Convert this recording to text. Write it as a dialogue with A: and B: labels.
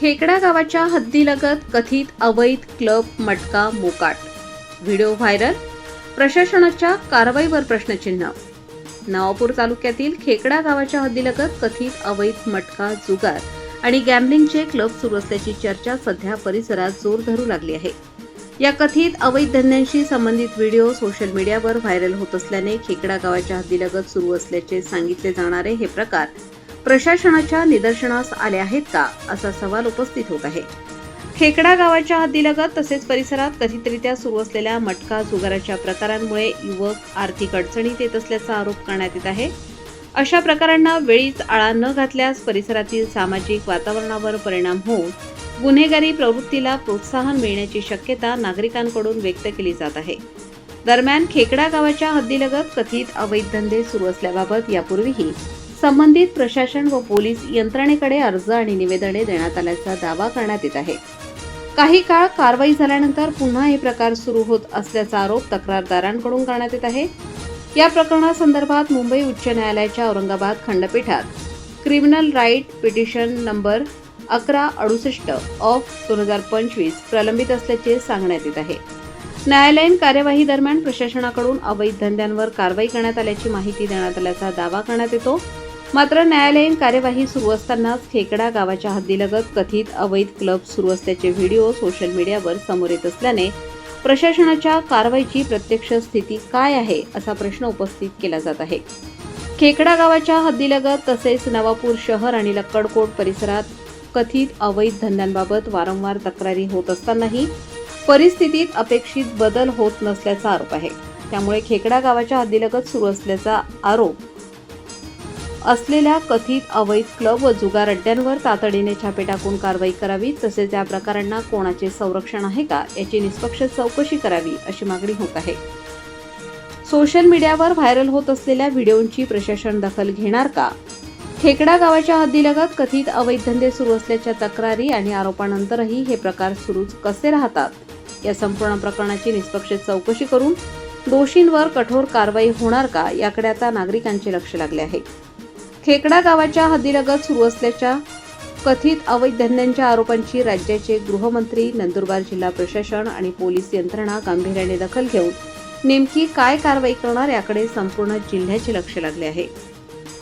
A: खेकडा गावाच्या हद्दीलगत कथित अवैध क्लब मटका मोकाट. Video viral. प्रशासनाच्या कारवाईवर प्रश्नचिन्ह. नवापूर तालुक्यातील खेकडा गावाच्या हद्दीलगत कथित अवैध मटका, जुगार आणि गॅम्बलिंगचे क्लब सुरू असल्याची चर्चा सध्या परिसरात जोर धरू लागली आहे. या कथित अवैध धंद्यांशी संबंधित व्हिडिओ सोशल मीडियावर व्हायरल होत असल्याने खेकडा गावाच्या हद्दीलगत सुरू असल्याचे सांगितले जाणारे हे प्रकार प्रशासनाच्या निदर्शनास आले आहेत का, असा सवाल उपस्थित होत आहे. खेकडा गावाच्या हद्दीलगत तसेच परिसरात कथितरित्या सुरू असलेल्या मटका, जुगाराच्या प्रकारांमुळे युवक आर्थिक अडचणीत येत असल्याचा आरोप करण्यात येत आहे. अशा प्रकारांना वेळीच आळा न घातल्यास परिसरातील सामाजिक वातावरणावर परिणाम होऊन गुन्हेगारी प्रवृत्तीला प्रोत्साहन मिळण्याची शक्यता नागरिकांकडून व्यक्त केली जात आहे. दरम्यान खेकडा गावाच्या हद्दीलगत कथित अवैध धंदे सुरू असल्याबाबत यापूर्वीही संबंधित प्रशासन व पोलीस यंत्रणेकडे अर्ज आणि निवेदने देण्यात आल्याचा दावा करण्यात येत आहे. काही काळ कारवाई झाल्यानंतर पुन्हा हे प्रकार सुरू होत असल्याचा आरोप तक्रारदारांकडून करण्यात येत आहे. या प्रकरणासंदर्भात मुंबई उच्च न्यायालयाच्या औरंगाबाद खंडपीठात criminal writ petition number 1168 of 2025 प्रलंबित असल्याचे सांगण्यात येत आहे. न्यायालयीन कार्यवाही दरम्यान प्रशासनाकडून अवैध धंद्यांवर कारवाई करण्यात आल्याची माहिती देण्यात आल्याचा दावा करण्यात येतो. मात्र न्यायालयीन कार्यवाही सुरू असतानाच खेकडा गावाच्या हद्दीलगत कथित अवैध क्लब सुरू असल्याचे व्हिडिओ सोशल मीडियावर समोर येत असल्याने प्रशासनाच्या कारवाईची प्रत्यक्ष स्थिती काय आहे, असा प्रश्न उपस्थित केला जात आहे. खेकडा गावाच्या हद्दीलगत तसेच नवापूर शहर आणि लक्कडकोट परिसरात कथित अवैध धंद्यांबाबत वारंवार तक्रारी होत असतानाही परिस्थितीत अपेक्षित बदल होत नसल्याचा आरोप आहे. त्यामुळे खेकडा गावाच्या हद्दीलगत सुरू असल्याचा आरोप असलेल्या कथित अवैध क्लब व जुगार अड्ड्यांवर तातडीने छापे टाकून कारवाई करावी, तसेच या प्रकारांना कोणाचे संरक्षण आहे का, याची निष्पक्ष चौकशी करावी, अशी मागणी होत आहे. सोशल मीडियावर व्हायरल होत असलेल्या व्हिडिओंची प्रशासन दखल घेणार का? खेकडा गावाच्या हद्दीलगत कथित अवैध धंदे सुरू असल्याच्या तक्रारी आणि आरोपानंतरही हे प्रकार सुरूच कसे राहतात, या संपूर्ण प्रकरणाची निष्पक्ष चौकशी करून दोषींवर कठोर कारवाई होणार का, याकडे आता नागरिकांचे लक्ष लागले आहे. खेकडा गावाच्या हद्दीलगत सुरू असल्याच्या कथित अवैध धंद्यांच्या आरोपांची राज्याचे गृहमंत्री, नंदुरबार जिल्हा प्रशासन आणि पोलीस यंत्रणा गांभीर्याने दखल घेऊन नेमकी काय कारवाई करणार, याकडे संपूर्ण जिल्ह्याचे लक्ष लागले आहे.